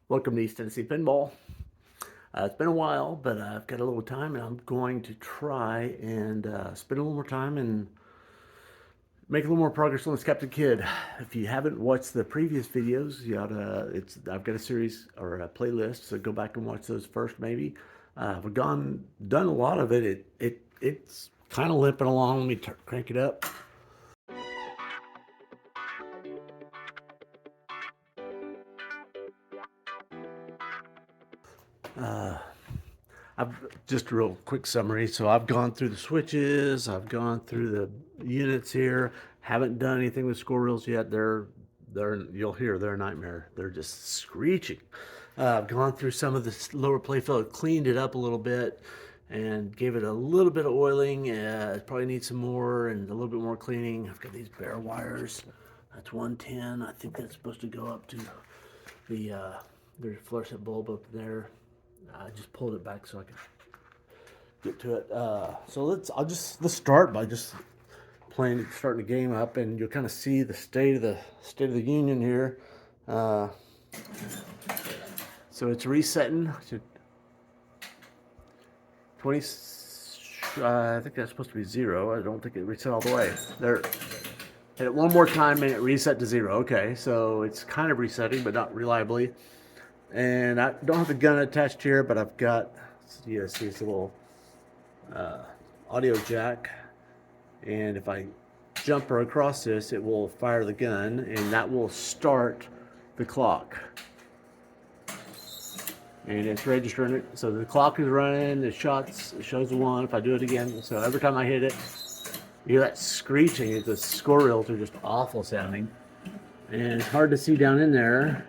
Welcome to East Tennessee Pinball. It's been a while, but I've got a little time, and I'm going to try and spend a little more time and make a little more progress on this Captain Kid. If you haven't watched the previous videos, you ought to. I've got a series or a playlist, so go back and watch those first. Maybe we've done a lot of it. It's kind of limping along. Let me crank it up. Uh, I've just a real quick summary. So I've gone through the switches, I've gone through the units here. Haven't done anything with score reels yet. They're you'll hear they're a nightmare. They're just screeching. I've gone through some of the lower playfield, cleaned it up a little bit, and gave it a little bit of oiling. It probably needs some more and a little bit more cleaning. I've got these bare wires. That's 110. I think that's supposed to go up to the fluorescent bulb up there. I just pulled it back so I could get to it. So let's start by just starting the game up, and you'll kind of see the state of the union here. So it's resetting to 20. I think that's supposed to be 0. I don't think it reset all the way. There. Hit it one more time and it reset to 0. Okay, so it's kind of resetting, but not reliably. And I don't have the gun attached here, but I've got, see this little audio jack. And if I jump her across this, it will fire the gun, and that will start the clock. And it's registering it. So the clock is running, the shots, it shows the 1. If I do it again, so every time I hit it, you hear that screeching. The score reels are just awful sounding. And it's hard to see down in there.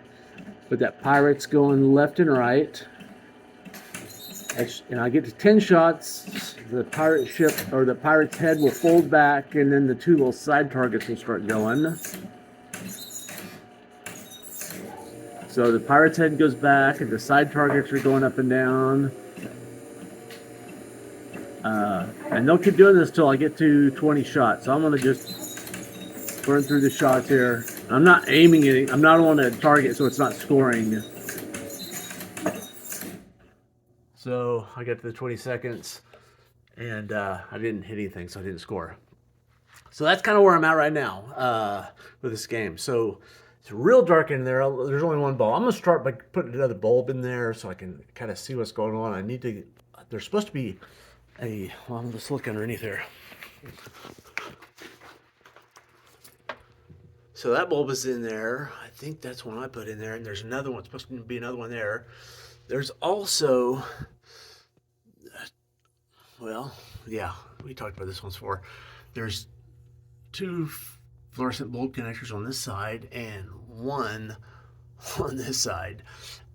But that pirate's going left and right. And I get to 10 shots, the pirate ship or the pirate's head will fold back, and then the 2 little side targets will start going. So the pirate's head goes back, and the side targets are going up and down. And they'll keep doing this till I get to 20 shots. So I'm going to just burn through the shots here. I'm not aiming it. I'm not on a target, so it's not scoring. So I got to the 20 seconds, and I didn't hit anything, so I didn't score. So that's kind of where I'm at right now with this game. So it's real dark in there. There's only one bulb. I'm going to start by putting another bulb in there so I can kind of see what's going on. I need to, there's supposed to be well, I'm just looking underneath here. So that bulb is in there. I think that's one I put in there, and there's another one. It's supposed to be another one there. There's also, well, yeah, we talked about this once before. There's 2 fluorescent bulb connectors on this side and 1 on this side.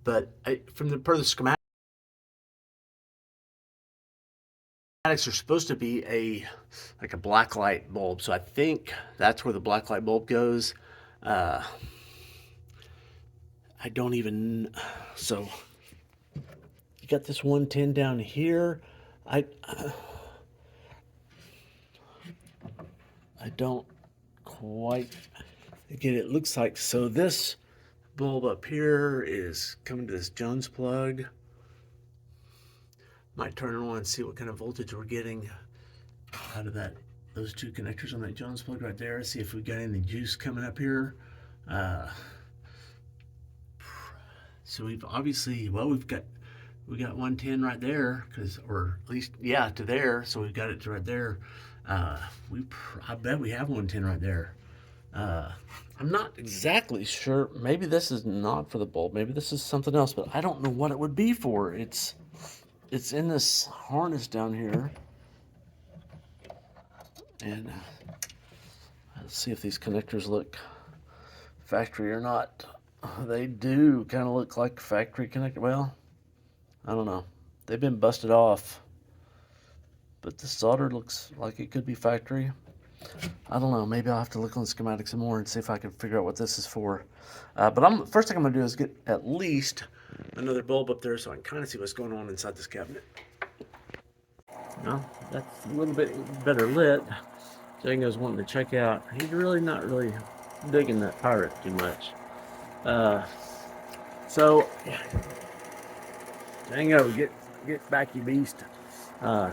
But per the schematic, are supposed to be like a black light bulb, so I think that's where the black light bulb goes. I don't even, so you got this 110 down here. I don't quite get it. Looks like, so this bulb up here is coming to this Jones plug. Might turn it on and see what kind of voltage we're getting out of those 2 connectors on that Jones plug right there. See if we've got any juice coming up here. So we've obviously, well, we got 110 right there, or at least, yeah, to there. So we've got it to right there. I bet we have 110 right there. I'm not exactly sure. Maybe this is not for the bulb. Maybe this is something else, but I don't know what it would be for. It's in this harness down here. And let's see if these connectors look factory or not. They do kind of look like factory connector. Well, I don't know. They've been busted off, but the solder looks like it could be factory. I don't know. Maybe I'll have to look on the schematics some more and see if I can figure out what this is for. But first thing I'm going to do is get at least another bulb up there so I can kind of see what's going on inside this cabinet. Well, that's a little bit better lit. Django's wanting to check out. He's really not really digging that pirate too much. So, Django, get back, you beast. I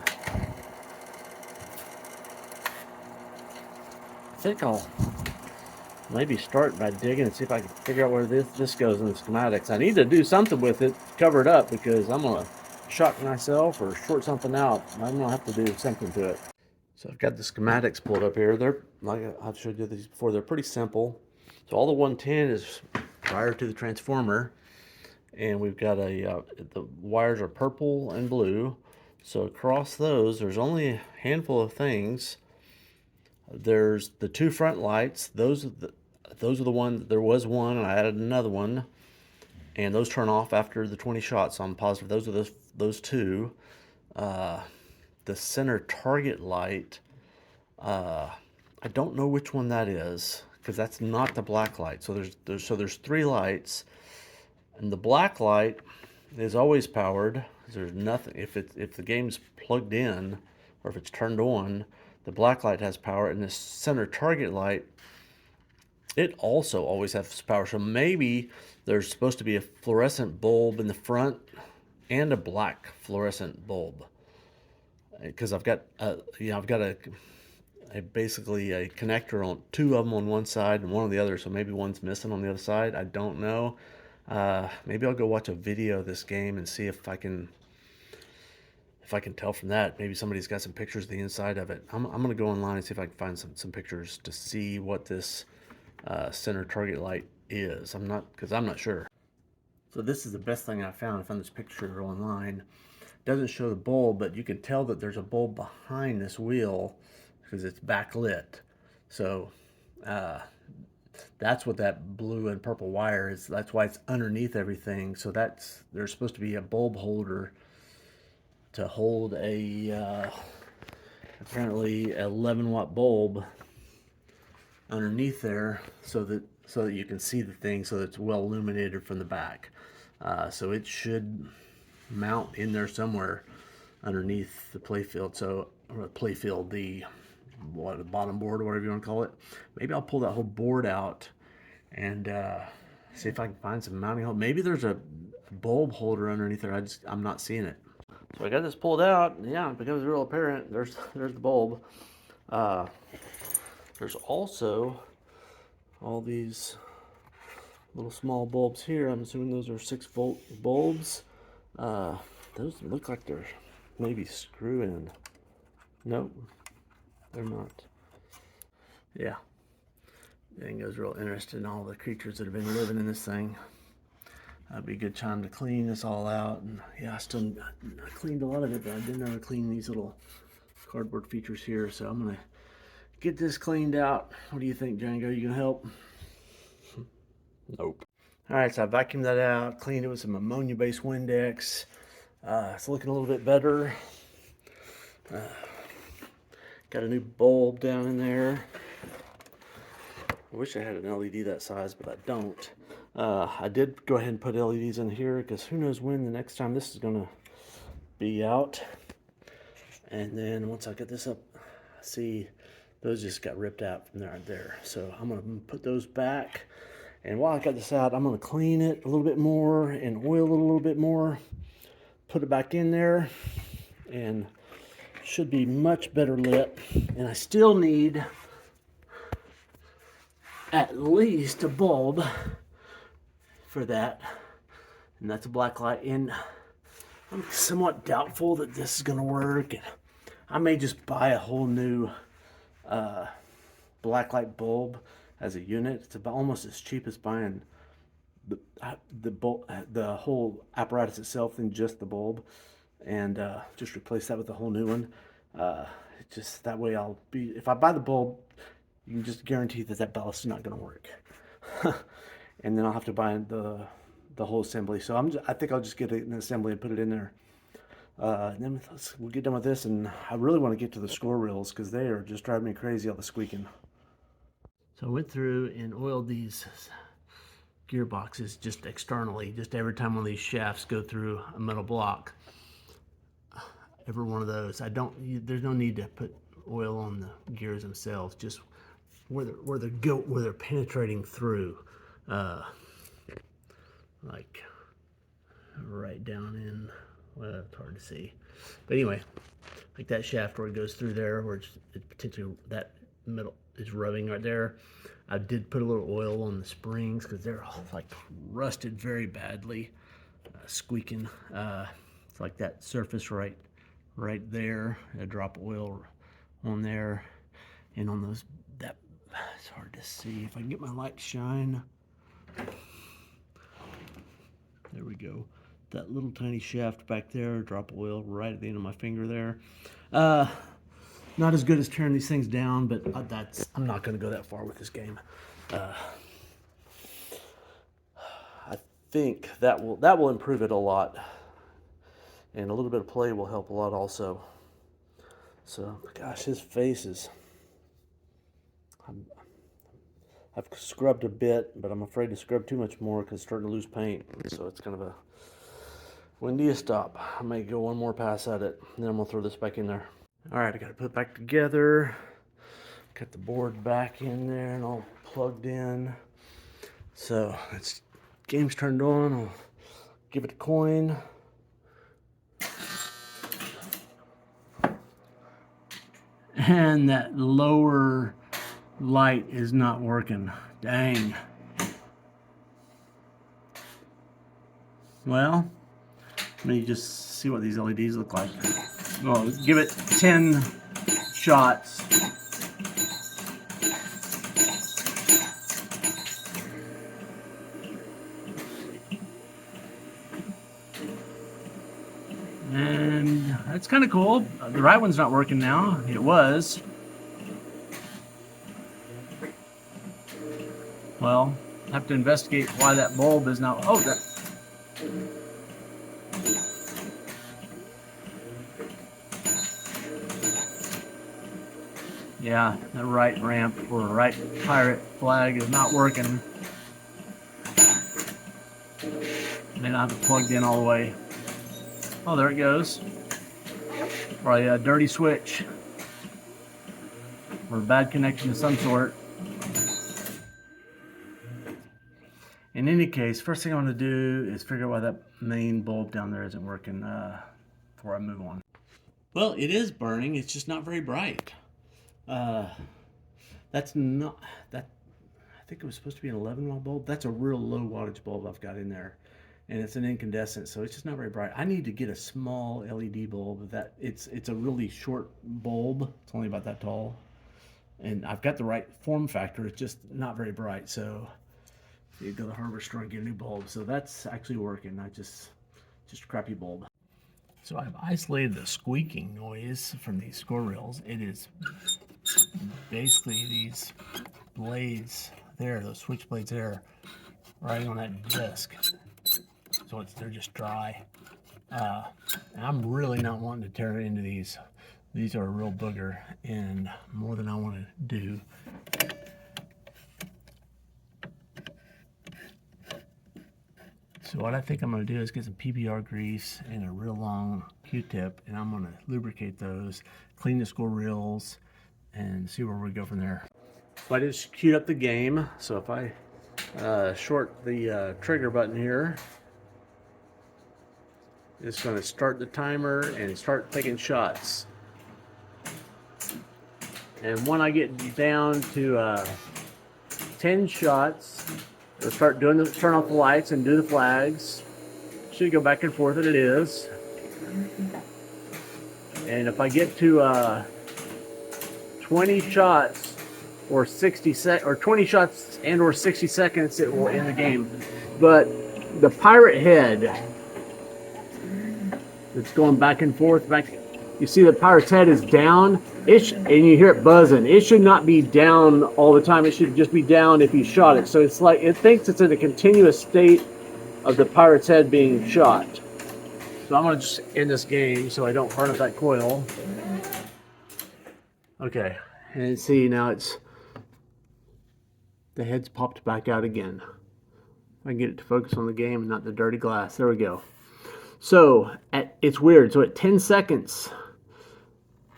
think I'll maybe start by digging and see if I can figure out where this goes in the schematics. I need to do something with it, cover it up, because I'm gonna shock myself or short something out. I'm gonna have to do something to it. So I've got the schematics pulled up here. They're, like I've showed you these before, they're pretty simple. So all the 110 is prior to the transformer, and we've got the wires are purple and blue. So across those, there's only a handful of things. There's the two front lights. Those are the ones. There was one, and I added another one, and those turn off after the 20 shots. So I'm positive those are those two. The center target light. I don't know which one that is, because that's not the black light. So there's three lights, and the black light is always powered. There's nothing, if the game's plugged in or if it's turned on, the black light has power, and this center target light, it also always has power. So maybe there's supposed to be a fluorescent bulb in the front and a black fluorescent bulb, because I've got I've got basically a connector on two of them on one side and one on the other. So maybe one's missing on the other side. I don't know. Maybe I'll go watch a video of this game and see if I can tell from that. Maybe somebody's got some pictures of the inside of it. I'm going to go online and see if I can find some pictures to see what this center target light is. I'm not sure. So this is the best thing I found. I found this picture online. It doesn't show the bulb, but you can tell that there's a bulb behind this wheel because it's backlit. So that's what that blue and purple wire is. That's why it's underneath everything. So there's supposed to be a bulb holder to hold a apparently 11-watt bulb underneath there, so that you can see the thing, so that it's well illuminated from the back. So it should mount in there somewhere underneath the playfield. The bottom board or whatever you want to call it. Maybe I'll pull that whole board out and see if I can find some mounting hole. Maybe there's a bulb holder underneath there. I'm not seeing it. So I got this pulled out. Yeah, it becomes real apparent. There's the bulb. There's also all these little small bulbs here. I'm assuming those are 6-volt bulbs. Those look like they're maybe screw-in. Nope, they're not. Yeah, Django's real interested in all the creatures that have been living in this thing. That'd be a good time to clean this all out. And yeah, I cleaned a lot of it, but I didn't ever clean these little cardboard features here. So I'm gonna get this cleaned out. What do you think, Django? You gonna help? Nope. All right, so I vacuumed that out, cleaned it with some ammonia-based Windex. It's looking a little bit better. Got a new bulb down in there. I wish I had an LED that size, but I don't. I did go ahead and put LEDs in here, because who knows when the next time this is gonna be out. And then once I get this up, see, those just got ripped out from there. So I'm gonna put those back. And while I got this out, I'm gonna clean it a little bit more and oil it a little bit more. Put it back in there, and should be much better lit. And I still need at least a bulb for that, and that's a black light. And I'm somewhat doubtful that this is gonna work. And I may just buy a whole new black light bulb as a unit. It's about almost as cheap as buying the whole apparatus itself than just the bulb, and just replace that with a whole new one. Just that way if I buy the bulb, you can just guarantee that ballast is not going to work. And then I'll have to buy the whole assembly. So I think I'll just get an assembly and put it in there. And then we'll get done with this, and I really want to get to the score reels, because they are just driving me crazy, all the squeaking. So I went through and oiled these gearboxes just externally, just every time one of these shafts go through a metal block. Every one of those. There's no need to put oil on the gears themselves, just where they're penetrating through, like right down in, well, it's hard to see. But anyway, like that shaft where it goes through there, where it's potentially that middle is rubbing right there. I did put a little oil on the springs because they're all like rusted very badly, squeaking. It's like that surface right there. I drop oil on there, and on those, that it's hard to see. If I can get my light to shine. There we go. That little tiny shaft back there, drop oil right at the end of my finger there. Not as good as tearing these things down, but I'm not going to go that far with this game. I think that will improve it a lot, and a little bit of play will help a lot also. So, gosh, his face is. I've scrubbed a bit, but I'm afraid to scrub too much more because it's starting to lose paint. So it's kind of a when do you stop? I may go one more pass at it, and then I'm gonna throw this back in there. All right, I got to put it back together. Got the board back in there and all plugged in. So it's game's turned on. I'll give it a coin. And that lower light is not working. Dang. Well, let me just see what these LEDs look like. Well, give it 10 shots. And that's kind of cool. The right one's not working now. It was. Well, I have to investigate why that bulb is not. Oh, that. Yeah, the right ramp or right pirate flag is not working. May not have it plugged in all the way. Oh, there it goes. Probably a dirty switch or a bad connection of some sort. In any case, first thing I want to do is figure out why that main bulb down there isn't working before I move on. Well, it is burning. It's just not very bright. That's not that. I think it was supposed to be an 11-watt bulb. That's a real low wattage bulb I've got in there, and it's an incandescent, so it's just not very bright. I need to get a small LED bulb. That it's a really short bulb. It's only about that tall, and I've got the right form factor. It's just not very bright. So you go to the hardware store and get a new bulb. So that's actually working. Not just a crappy bulb. So I've isolated the squeaking noise from these score reels. It is basically these blades there, those switch blades there, right on that disc. So they're just dry. And I'm really not wanting to tear into these. These are a real booger and more than I want to do. So what I think I'm going to do is get some PBR grease and a real long Q-tip, and I'm going to lubricate those, clean the score reels, and see where we go from there. So I just queued up the game. So if I short the trigger button here, it's going to start the timer and start taking shots. And when I get down to 10 shots, it'll start doing turn off the lights and do the flags. Should go back and forth, and it is. And if I get to 20 shots or 20 shots and or 60 seconds, it will end the game. But the pirate head that's going back and forth, you see the pirate's head is down, and you hear it buzzing. It should not be down all the time. It should just be down if you shot it. So it's like it thinks it's in a continuous state of the pirate's head being shot. So I'm going to just end this game so I don't burn up that coil. Okay, and see now the head's popped back out again. I can get it to focus on the game and not the dirty glass. There we go. So it's weird. So at 10 seconds,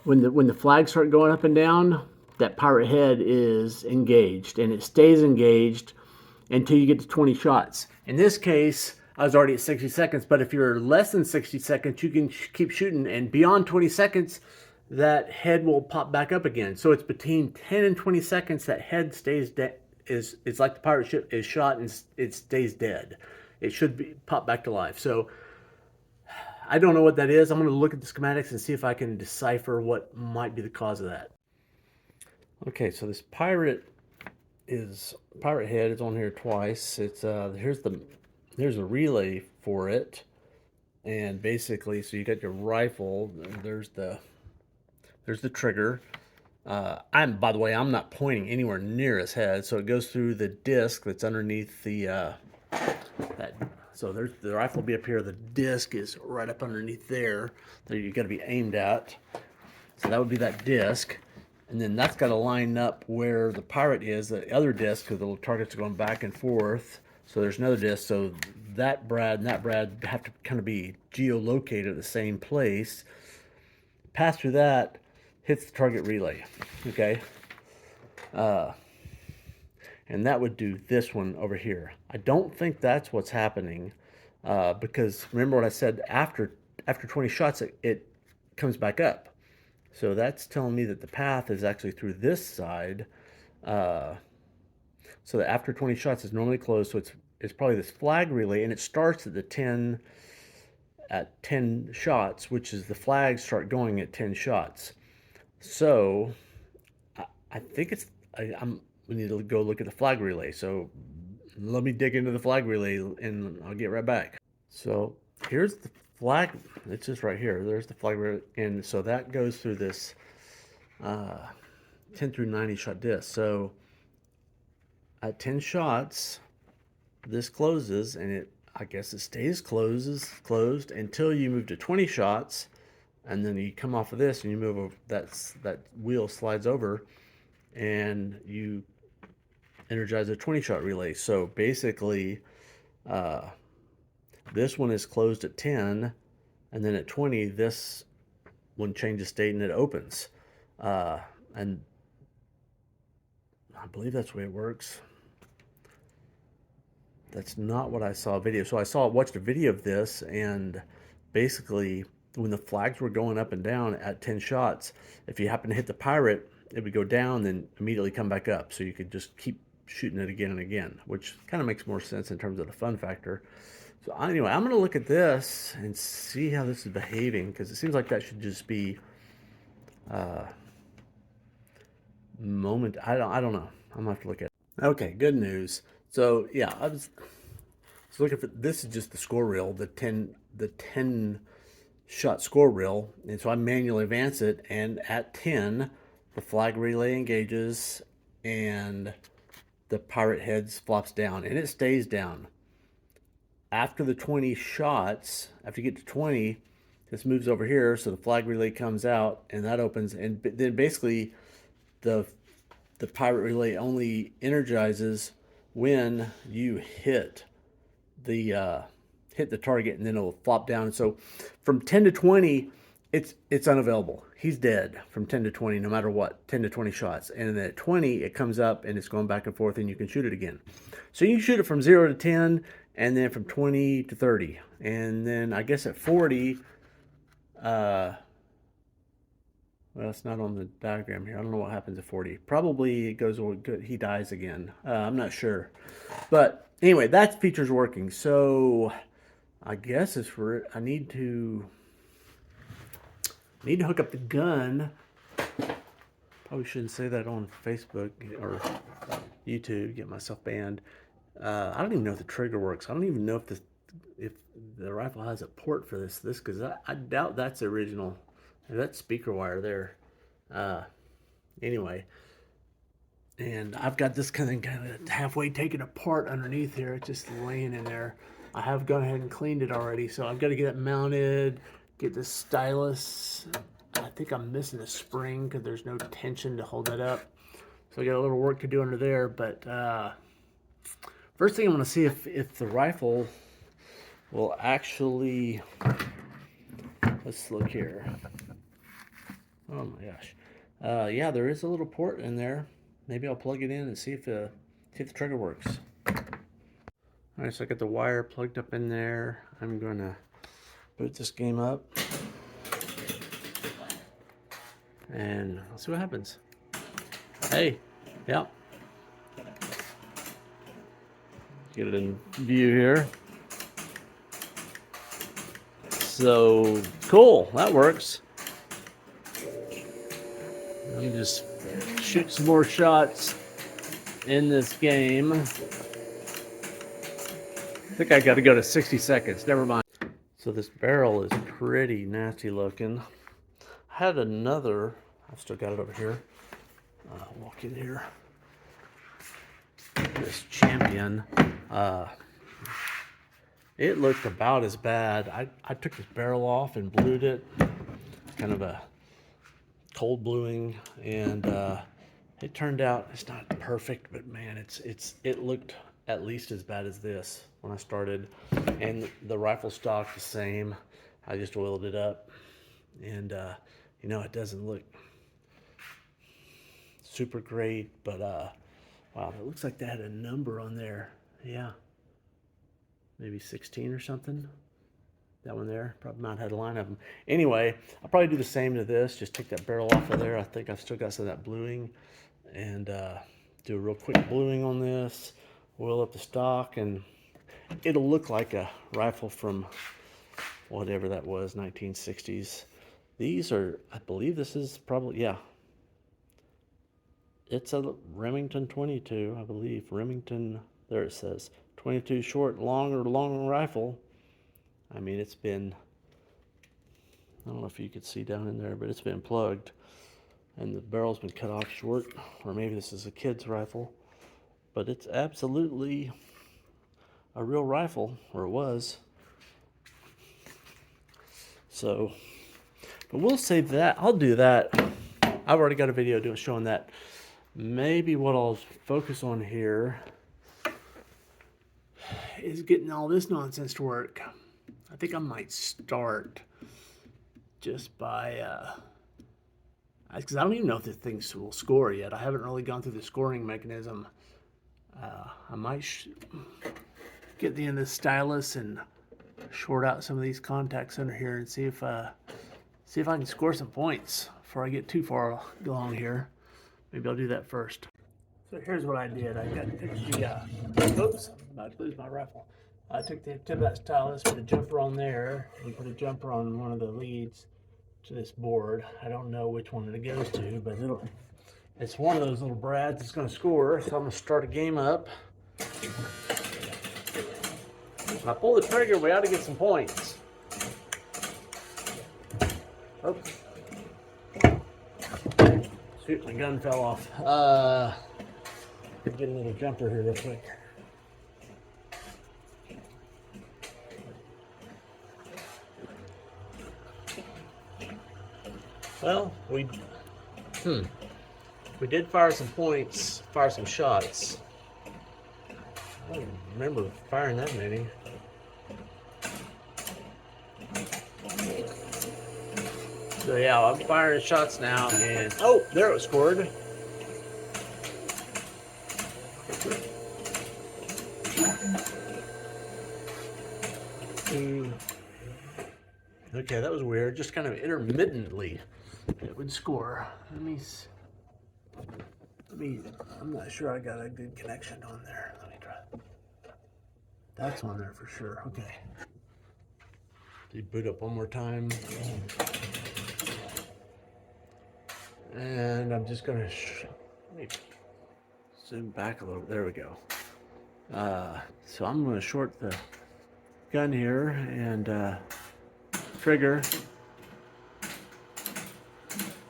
when the flags start going up and down, that pirate head is engaged, and it stays engaged until you get to 20 shots. In this case, I was already at 60 seconds, but if you're less than 60 seconds, you can keep shooting, and beyond 20 seconds, that head will pop back up again. So it's between 10 and 20 seconds that head stays dead. It's like the pirate ship is shot and it stays dead. It should be pop back to life. So I don't know what that is. I'm going to look at the schematics and see if I can decipher what might be the cause of that. Okay, so this pirate head is on here twice. It's here's a relay for it, and basically, so you got your rifle. There's the trigger. By the way, I'm not pointing anywhere near his head, so it goes through the disc that's underneath the so there's the rifle will be up here. The disc is right up underneath there. That you got to be aimed at. So that would be that disc, and then that's got to line up where the pirate is. The other disc, because the little targets are going back and forth. So there's another disc. So that brad and that brad have to kind of be geolocated at the same place. Pass through that, hits the target relay. Okay. And that would do this one over here. I don't think that's what's happening, because remember what I said, after 20 shots it comes back up. So that's telling me that the path is actually through this side. So that after 20 shots is normally closed, so it's probably this flag relay, and it starts at 10 shots, which is the flags start going at 10 shots. So I think we need to go look at the flag relay. So let me dig into the flag relay and I'll get right back. So here's the flag. It's just right here. There's the flag relay. And so that goes through this 10 through 90 shot disc. So at 10 shots, this closes, and I guess it stays closed until you move to 20 shots, and then you come off of this and you move over, that wheel slides over, and you energize a 20 shot relay. So basically, this one is closed at 10, and then at 20 this one changes state and it opens, and I believe that's the way it works. That's not what I saw a video. So I watched a video of this, and basically when the flags were going up and down at 10 shots, if you happen to hit the pirate, it would go down, then immediately come back up. So you could just keep shooting it again and again, which kind of makes more sense in terms of the fun factor. So anyway, I'm going to look at this and see how this is behaving, because it seems like that should just be moment. I don't know. I'm going to have to look at it. Okay, good news. So yeah, I was looking for, this is just the score reel, the 10 shot score reel, and so I manually advance it, and at 10 the flag relay engages and the pirate heads flops down, and it stays down. After the 20 shots, after you get to 20, this moves over here, so the flag relay comes out and that opens, and then basically the pirate relay only energizes when you hit the target, and then it'll flop down. And so from 10 to 20, it's unavailable. He's dead from 10 to 20, no matter what, 10 to 20 shots. And then at 20, it comes up and it's going back and forth, and you can shoot it again. So you can shoot it from 0 to 10, and then from 20 to 30. And then I guess at 40, well, it's not on the diagram here. I don't know what happens at 40. Probably it goes good. He dies again. I'm not sure. But anyway, that feature's working. So I guess it's for, I need to hook up the gun. Probably shouldn't say that on Facebook or YouTube, get myself banned. I don't even know if the trigger works. I don't even know if the rifle has a port for this, because I doubt that's the original. That speaker wire there. Anyway, and I've got this kind of halfway taken apart underneath here. It's just laying in there. I have gone ahead and cleaned it already, so I've got to get it mounted, get the stylus. I think I'm missing a spring because there's no tension to hold that up. So I got a little work to do under there, but first thing I'm going to see if the rifle will actually, let's look here. Oh my gosh. Yeah, there is a little port in there. Maybe I'll plug it in and see if the trigger works. All right, so I got the wire plugged up in there. I'm gonna boot this game up and let's see what happens. Hey, yeah. Get it in view here. So cool, that works. Let me just shoot some more shots in this game. I think I got to go to 60 seconds. Never mind. So this barrel is pretty nasty looking. I had another. I've still got it over here. Walk in here. This Champion. It looked about as bad. I took this barrel off and blued it. Kind of a cold bluing, and it turned out it's not perfect, but man, it looked at least as bad as this when I started. And the rifle stock the same. I just oiled it up, and you know, it doesn't look super great, but wow, it looks like they had a number on there. Yeah, maybe 16 or something. That one there, probably not had a line of them. Anyway, I'll probably do the same to this. Just take that barrel off of there. I think I've still got some of that bluing, and do a real quick bluing on this. Oil up the stock, and it'll look like a rifle from whatever that was, 1960s. These are, I believe this is probably, yeah. It's a Remington 22, I believe. Remington, there it says. 22 short, long rifle. I mean, it's been, I don't know if you could see down in there, but it's been plugged. And the barrel's been cut off short. Or maybe this is a kid's rifle. But it's absolutely a real rifle, or it was. So, but we'll save that. I'll do that. I've already got a video showing that. Maybe what I'll focus on here is getting all this nonsense to work. I think I might start just by, because I don't even know if this thing will score yet. I haven't really gone through the scoring mechanism. I might get the end of the stylus and short out some of these contacts under here and see if I can score some points before I get too far along here. Maybe I'll do that first. So here's what I did. I got the, oops, I'm about to lose my rifle. I took the tip of that stylus, put a jumper on there, and put a jumper on one of the leads to this board. I don't know which one it goes to, but it's one of those little brads that's going to score. So I'm going to start a game up. When I pull the trigger, we ought to get some points. Oops. Shoot, my gun fell off. Could get a little jumper here real quick. Well, we did fire some points, fire some shots. I don't remember firing that many. So yeah, I'm firing shots now, and oh, there it was scored. Okay, that was weird. Just kind of intermittently, it would score. Let me. I'm not sure I got a good connection on there. Let me try. That's on there for sure. Okay. Do you boot up one more time? And I'm just gonna let me zoom back a little. There we go. So I'm gonna short the gun here and trigger.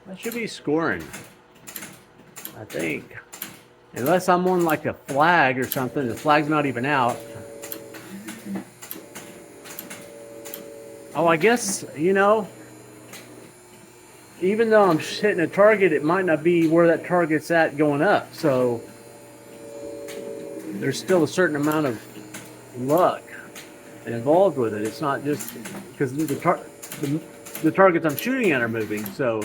That should be scoring, I think. Unless I'm on like a flag or something. The flag's not even out. Oh, I guess, you know, even though I'm hitting a target, it might not be where that target's at going up. So there's still a certain amount of luck involved with it. It's not just because the targets I'm shooting at are moving. So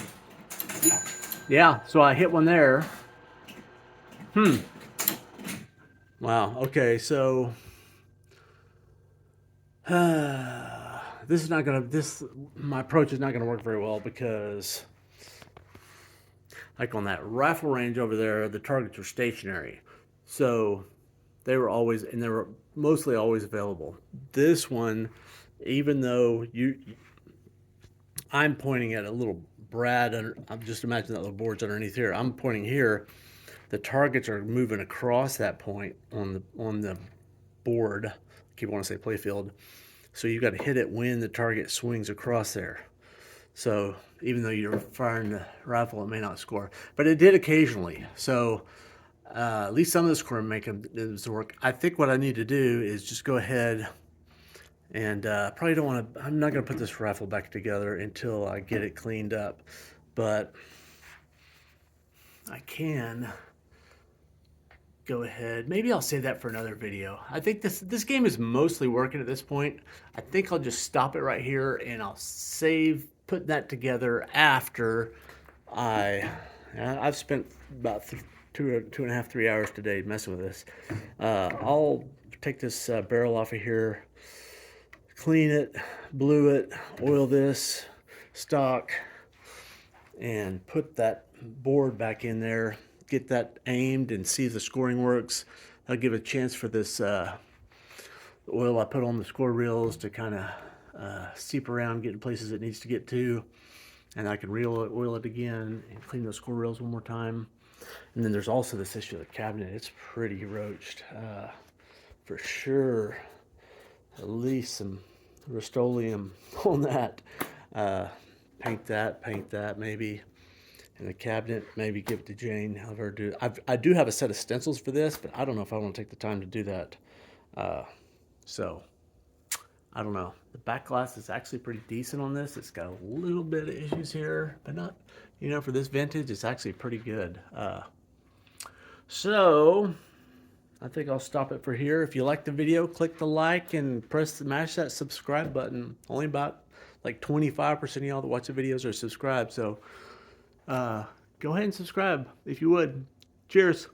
yeah, so I hit one there. Wow. Okay, so This is not gonna. My approach is not gonna work very well because, like on that rifle range over there, the targets are stationary, so they were mostly always available. This one, even though I'm pointing at a little brad under. I'm just imagine that the board's underneath here. I'm pointing here. The targets are moving across that point on the board. I keep wanting to say playfield. So you got to hit it when the target swings across there. So even though you're firing the rifle, it may not score, but it did occasionally. So at least some of the score make them work. I think what I need to do is just go ahead and probably don't want to. I'm not going to put this rifle back together until I get it cleaned up, but I can go ahead. Maybe I'll save that for another video. I think this game is mostly working at this point. I think I'll just stop it right here and I'll put that together after I've spent about 2.5, 3 hours today messing with this. I'll take this barrel off of here, clean it, blue it, oil this stock, and put that board back in there. Get that aimed and see if the scoring works. I'll give a chance for this oil I put on the score reels to kind of seep around, get in places it needs to get to, and I can oil it again and clean those score reels one more time. And then there's also this issue of the cabinet. It's pretty roached, for sure. At least some Rust-Oleum on that. Paint that maybe. And the cabinet, maybe give it to Jane, have her do it. I do have a set of stencils for this, but I don't know if I want to take the time to do that. So, I don't know. The back glass is actually pretty decent on this. It's got a little bit of issues here, but not, for this vintage, it's actually pretty good. So, I think I'll stop it for here. If you like the video, click the like and mash that subscribe button. Only about like 25% of y'all that watch the videos are subscribed, so go ahead and subscribe if you would. Cheers.